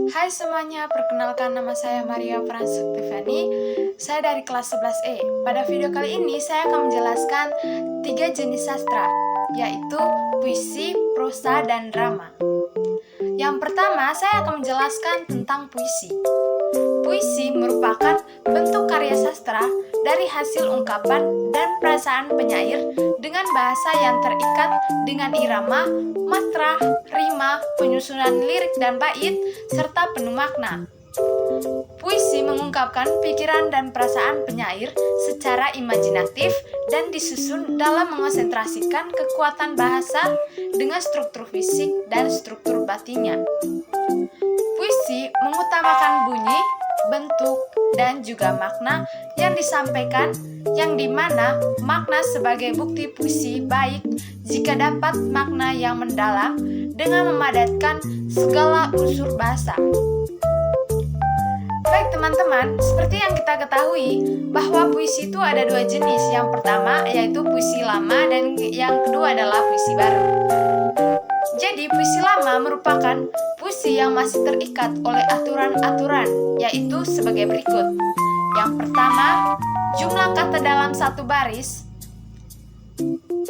Hai semuanya, perkenalkan nama saya Maria Pransuktivani. Saya dari kelas 11E. Pada video kali ini saya akan menjelaskan 3 jenis sastra, yaitu puisi, prosa, dan drama. Yang pertama, saya akan menjelaskan tentang puisi. Puisi merupakan bentuk karya sastra dari hasil ungkapan dan perasaan penyair dengan bahasa yang terikat dengan irama, matra, rima, penyusunan lirik dan bait, serta penuh makna. Puisi mengungkapkan pikiran dan perasaan penyair secara imajinatif dan disusun dalam mengonsentrasikan kekuatan bahasa dengan struktur fisik dan struktur batinnya. Puisi mengutamakan bunyi, bentuk, dan juga makna yang disampaikan, yang dimana makna sebagai bukti puisi baik jika dapat makna yang mendalam dengan memadatkan segala unsur bahasa. Baik teman-teman, seperti yang kita ketahui bahwa puisi itu ada 2 jenis. Yang pertama yaitu puisi lama dan yang kedua adalah puisi baru. Jadi puisi lama merupakan puisi yang masih terikat oleh aturan-aturan, yaitu sebagai berikut. Yang pertama, jumlah kata dalam satu baris.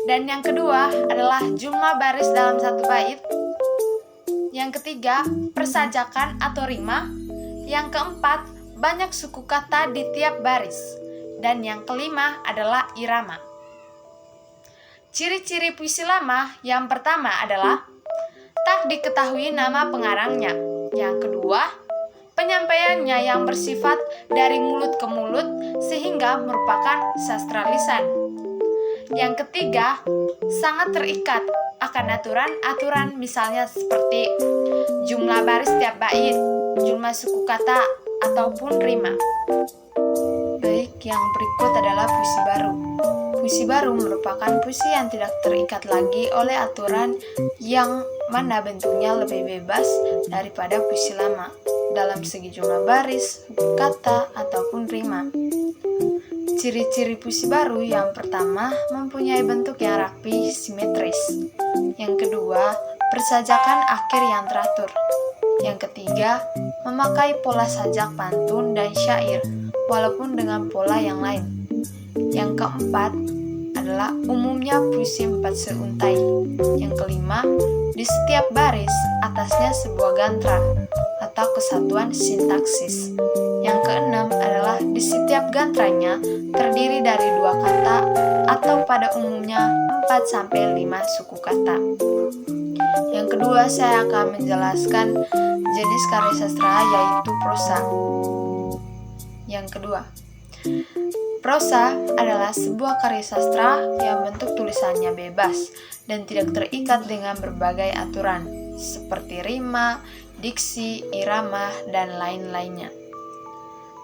Dan yang kedua adalah jumlah baris dalam satu bait. Yang ketiga, persajakan atau rima. Yang keempat, banyak suku kata di tiap baris. Dan yang kelima adalah irama. Ciri-ciri puisi lama yang pertama adalah tak diketahui nama pengarangnya. Yang kedua, penyampaiannya yang bersifat dari mulut ke mulut sehingga merupakan sastra lisan. Yang ketiga, sangat terikat akan aturan-aturan, misalnya seperti jumlah baris tiap bait, jumlah suku kata, ataupun rima. Baik, yang berikut adalah puisi baru. Puisi baru merupakan puisi yang tidak terikat lagi oleh aturan, yang mana bentuknya lebih bebas daripada puisi lama dalam segi jumlah baris, kata, ataupun rima. Ciri-ciri puisi baru yang pertama, mempunyai bentuk yang rapi, simetris. Yang kedua, persajakan akhir yang teratur. Yang ketiga, memakai pola sajak pantun dan syair, walaupun dengan pola yang lain. Yang keempat adalah umumnya puisi 4 seuntai. Yang kelima, di setiap baris atasnya sebuah gantra atau kesatuan sintaksis. Yang keenam adalah di setiap gantranya terdiri dari 2 kata atau pada umumnya 4-5 suku kata. Yang kedua, saya akan menjelaskan jenis karya sastra, yaitu prosa. Yang kedua, prosa adalah sebuah karya sastra yang bentuk tulisannya bebas dan tidak terikat dengan berbagai aturan, seperti rima, diksi, irama, dan lain-lainnya.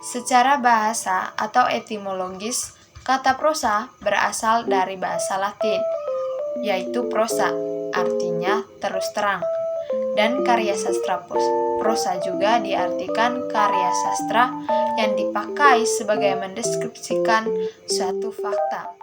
Secara bahasa atau etimologis, kata prosa berasal dari bahasa Latin, yaitu prosa, artinya terus terang. Dan karya sastra prosa juga diartikan karya sastra yang dipakai sebagai mendeskripsikan suatu fakta.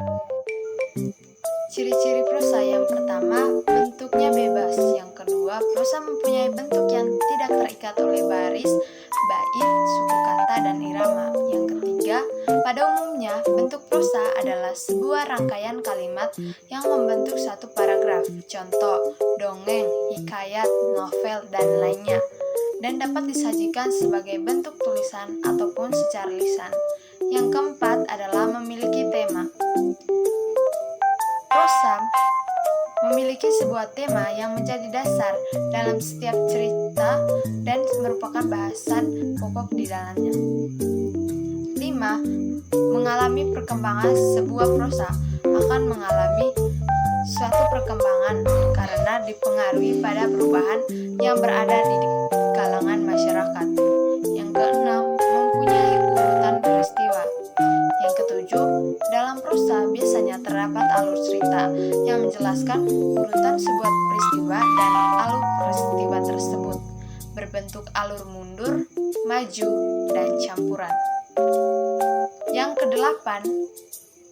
Ciri-ciri prosa yang pertama, bentuknya bebas. Yang kedua, prosa mempunyai bentuk yang tidak terikat oleh baris, bait, suku kata, dan irama. Yang ketiga, pada umumnya bentuk prosa adalah sebuah rangkaian kalimat yang membentuk satu paragraf, contoh dongeng, hikayat, novel, dan lainnya, dan dapat disajikan sebagai bentuk tulisan ataupun secara lisan. Yang keempat adalah memiliki tema. Prosa memiliki sebuah tema yang menjadi dasar dalam setiap cerita dan merupakan bahasan pokok di dalamnya. 5. Mengalami perkembangan. Sebuah prosa akan mengalami suatu perkembangan karena dipengaruhi pada perubahan yang berada di kalangan masyarakat. Yang keenam, mempunyai urutan peristiwa. Yang ketujuh, dalam prosa biasanya terdapat alur cerita yang menjelaskan urutan sebuah peristiwa dan alur peristiwa tersebut berbentuk alur mundur, maju, dan campuran. Yang kedelapan,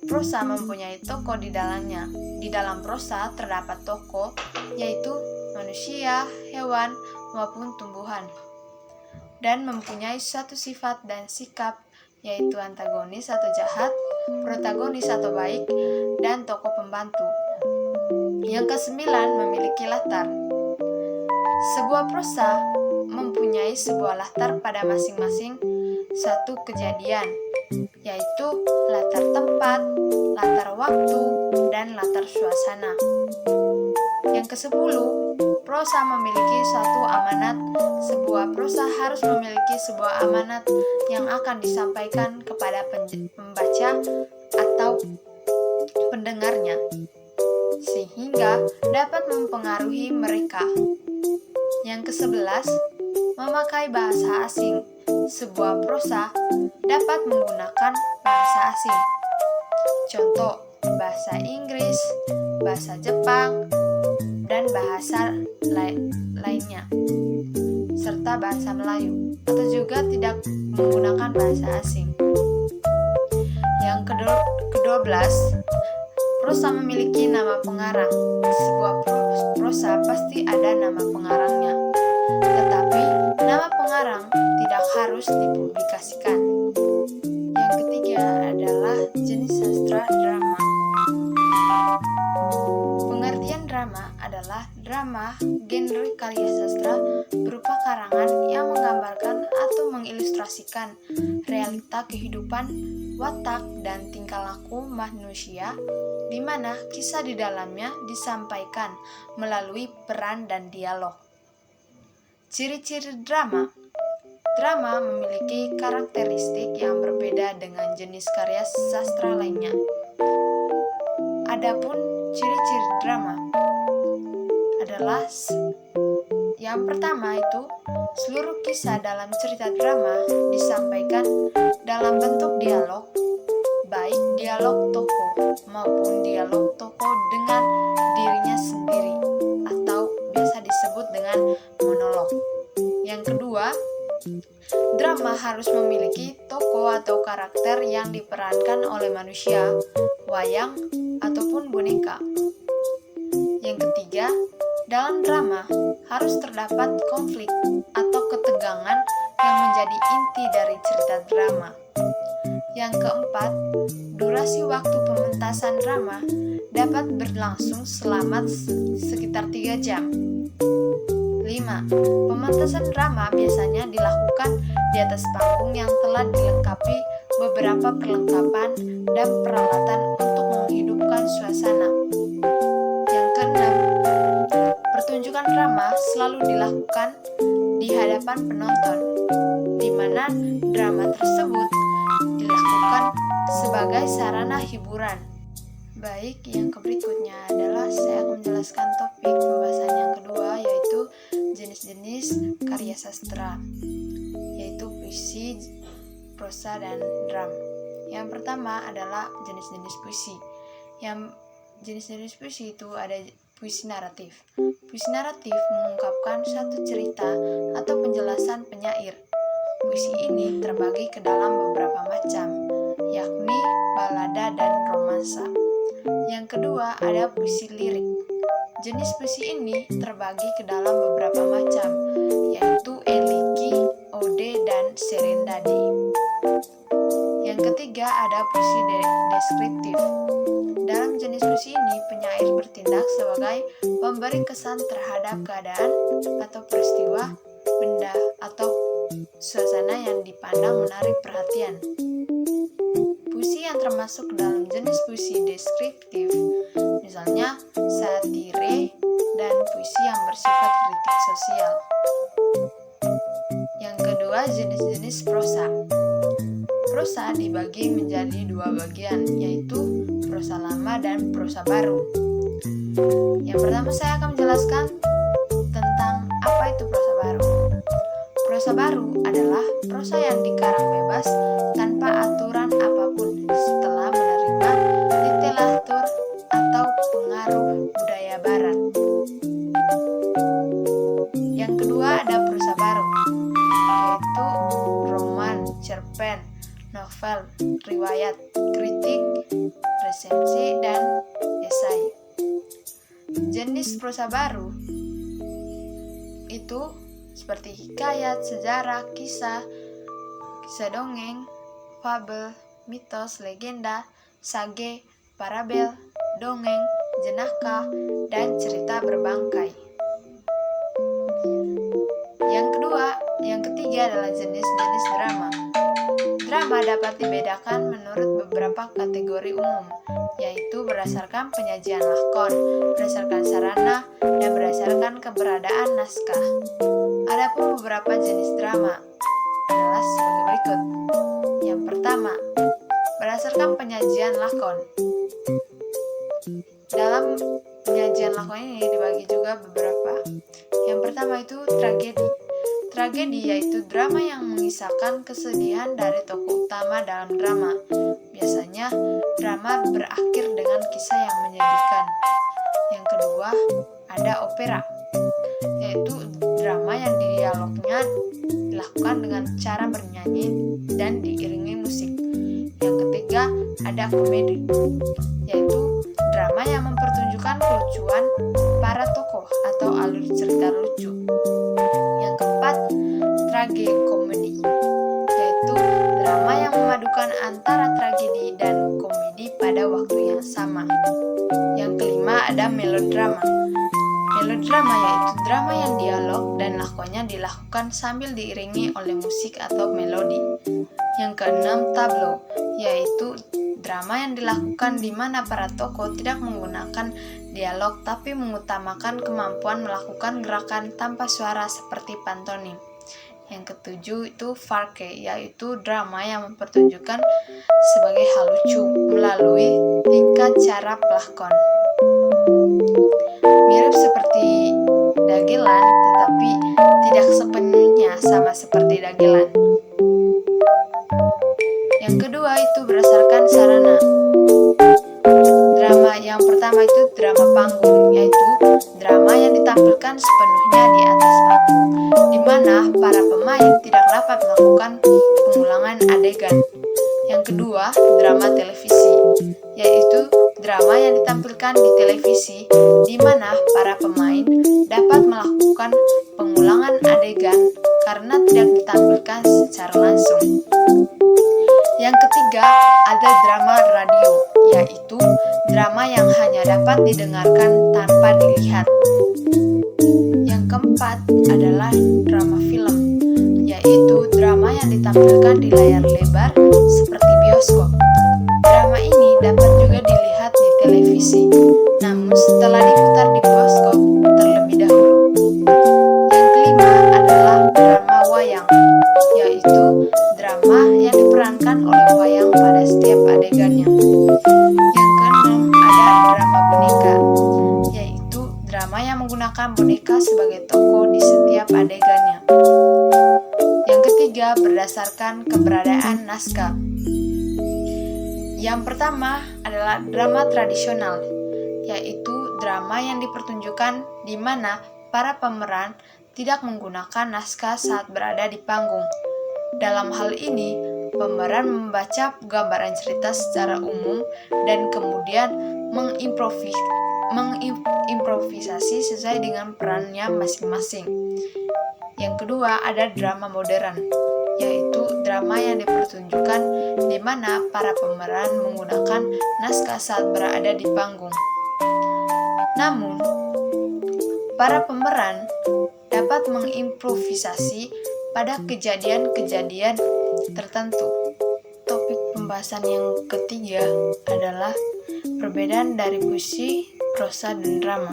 prosa mempunyai tokoh di dalamnya. Di dalam prosa terdapat tokoh, yaitu manusia, hewan, maupun tumbuhan. dan mempunyai suatu sifat dan sikap, yaitu antagonis atau jahat, protagonis atau baik, dan tokoh pembantu. Yang kesembilan, memiliki latar. Sebuah prosa mempunyai sebuah latar pada masing-masing satu kejadian, yaitu latar tempat, latar waktu, dan latar suasana. Yang kesepuluh, prosa memiliki suatu amanat. Sebuah prosa harus memiliki sebuah amanat yang akan disampaikan kepada pembaca atau pendengarnya, sehingga dapat mempengaruhi mereka. Yang ke-11, memakai bahasa asing. Sebuah prosa dapat menggunakan bahasa asing. Contoh, bahasa Inggris, bahasa Jepang, dan bahasa lainnya, serta bahasa Melayu, atau juga tidak menggunakan bahasa asing. Yang ke-12, prosa memiliki nama pengarang. Sebuah prosa pasti ada nama pengarangnya, tetapi nama pengarang tidak harus dipublikasikan. Yang ketiga adalah jenis sastra drama. Pengertian drama adalah drama genre karya sastra berupa karangan yang menggambarkan atau mengilustrasikan realita kehidupan, watak, dan tingkah laku manusia, di mana kisah di dalamnya disampaikan melalui peran dan dialog. Ciri-ciri drama. Drama memiliki karakteristik yang berbeda dengan jenis karya sastra lainnya. Adapun ciri-ciri drama adalah yang pertama itu, seluruh kisah dalam cerita drama disampaikan dalam bentuk dialog, baik dialog tokoh maupun dialog tokoh dengan dirinya sendiri atau biasa disebut dengan monolog. Yang kedua, drama harus memiliki tokoh atau karakter yang diperankan oleh manusia, wayang, ataupun boneka. Yang ketiga, dalam drama harus terdapat konflik atau ketegangan yang menjadi inti dari cerita drama. Yang keempat, durasi waktu pementasan drama dapat berlangsung selama sekitar 3 jam. 5. Pementasan drama biasanya dilakukan di atas panggung yang telah dilengkapi beberapa perlengkapan dan peralatan untuk menghidupkan suasana. Yang keenam, pertunjukan drama selalu dilakukan di hadapan penonton, di mana drama tersebut dilakukan sebagai sarana hiburan. Baik, yang berikutnya adalah saya akan menjelaskan topik pembahasan yang kedua, yaitu jenis-jenis karya sastra, yaitu puisi, prosa, dan dram. Yang pertama adalah jenis-jenis puisi. Yang jenis-jenis puisi itu ada puisi naratif. Puisi naratif mengungkapkan satu cerita atau penjelasan penyair. Puisi ini terbagi ke dalam beberapa macam, yakni balada dan romansa. Yang kedua ada puisi lirik. Jenis puisi ini terbagi ke dalam beberapa macam, yaitu elegi, ode, dan serendadi. Yang ketiga ada puisi deskriptif. Dalam jenis puisi ini, penyair bertindak sebagai pemberi kesan terhadap keadaan atau peristiwa, benda, atau suasana yang dipandang menarik perhatian. Puisi yang termasuk dalam jenis puisi deskriptif, misalnya satire dan puisi yang bersifat kritik sosial. Yang kedua, jenis-jenis prosa. Prosa dibagi menjadi 2 bagian, yaitu prosa lama dan prosa baru. Yang pertama saya akan menjelaskan tentang apa itu prosa baru. Prosa baru adalah prosa yang dikarang bebas tanpa aturan apapun setelah menerima literatur atau pengaruh budaya barat. Yang kedua ada prosa baru, yaitu roman, cerpen, novel, riwayat, kritik, resensi, dan esai. Jenis prosa baru itu seperti hikayat, sejarah, kisah dongeng, fabel, mitos, legenda, sage, parabel, dongeng, jenaka, dan cerita berbangkai. Yang ketiga adalah jenis-jenis drama. Drama dapat dibedakan menurut beberapa kategori umum, yaitu berdasarkan penyajian lakon, berdasarkan sarana, dan berdasarkan keberadaan naskah. Adapun beberapa jenis drama adalah sebagai berikut. Yang pertama, berdasarkan penyajian lakon. Dalam penyajian lakon ini dibagi juga beberapa. Yang pertama itu tragedi. Tragedi yaitu drama yang mengisahkan kesedihan dari tokoh utama dalam drama. Biasanya drama berakhir dengan kisah yang menyedihkan. Yang kedua, ada opera, yaitu drama yang dialognya dilakukan dengan cara bernyanyi dan diiringi musik. Yang ketiga, ada komedi, yaitu drama yang mempertunjukkan kelucuan para tokoh atau alur cerita lucu. Yang keempat, tragikomedi, yaitu drama yang memadukan antara tragedi dan komedi pada waktu yang sama. Yang kelima, ada melodrama. Melodrama yaitu drama yang dialog dan lakonnya dilakukan sambil diiringi oleh musik atau melodi. Yang keenam, tableau, yaitu drama yang dilakukan di mana para tokoh tidak menggunakan dialog tapi mengutamakan kemampuan melakukan gerakan tanpa suara seperti pantomim. Yang ketujuh itu farce, yaitu drama yang mempertunjukkan sebagai hal lucu melalui tingkah cara pelakon. Mirip seperti dagelan, tetapi tidak sepenuhnya sama seperti dagelan. Yang kedua itu berdasarkan sarana. Drama yang pertama itu drama panggung, yaitu drama yang ditampilkan sepenuhnya di atas panggung, di mana para pemain tidak dapat melakukan pengulangan adegan. Yang kedua, drama televisi, yaitu drama yang ditampilkan di televisi, di mana para pemain dapat melakukan pengulangan adegan karena tidak ditampilkan secara langsung. Yang ketiga, ada drama radio, yaitu drama yang hanya dapat didengarkan tanpa dilihat. Yang keempat adalah drama film, yaitu drama yang ditampilkan di layar lebar seperti bioskop. Drama ini dapat juga dilihat di televisi, namun setelah diputar di bioskop terlebih dahulu. Yang kelima adalah drama wayang, yaitu drama yang diperankan oleh wayang pada setiap adegannya. Yang keenam ada drama boneka, yaitu drama yang menggunakan boneka sebagai tokoh di setiap adegannya. Yang ketiga, berdasarkan keberadaan naskah. Yang pertama adalah drama tradisional, yaitu drama yang dipertunjukkan di mana para pemeran tidak menggunakan naskah saat berada di panggung. Dalam hal ini, pemeran membaca gambaran cerita secara umum dan kemudian mengimprovisasi sesuai dengan perannya masing-masing. Yang kedua, ada drama modern, yaitu drama yang dipertunjukkan di mana para pemeran menggunakan naskah saat berada di panggung. Namun, para pemeran dapat mengimprovisasi pada kejadian-kejadian tertentu. Topik pembahasan yang ketiga adalah perbedaan dari puisi, prosa, dan drama.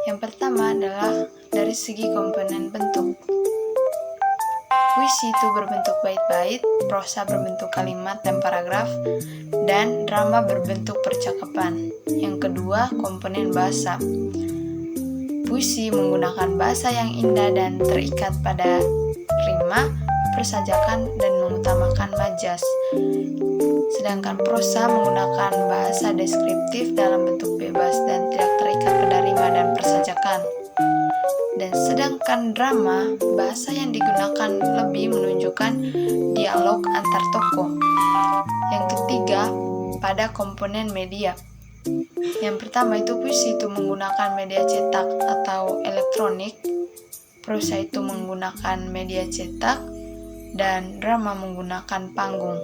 Yang pertama adalah dari segi komponen bentuk. Puisi itu berbentuk bait-bait, prosa berbentuk kalimat dan paragraf, dan drama berbentuk percakapan. Yang kedua, komponen bahasa. Puisi menggunakan bahasa yang indah dan terikat pada rima, persajakan, dan mengutamakan majas. Sedangkan prosa menggunakan bahasa deskriptif dalam bentuk bebas dan tidak terikat pada rima dan persajakan. Dan sedangkan drama, bahasa yang digunakan lebih menunjukkan dialog antar tokoh. Yang ketiga, pada komponen media. Yang pertama itu puisi itu menggunakan media cetak atau elektronik. prosa itu menggunakan media cetak, dan drama menggunakan panggung.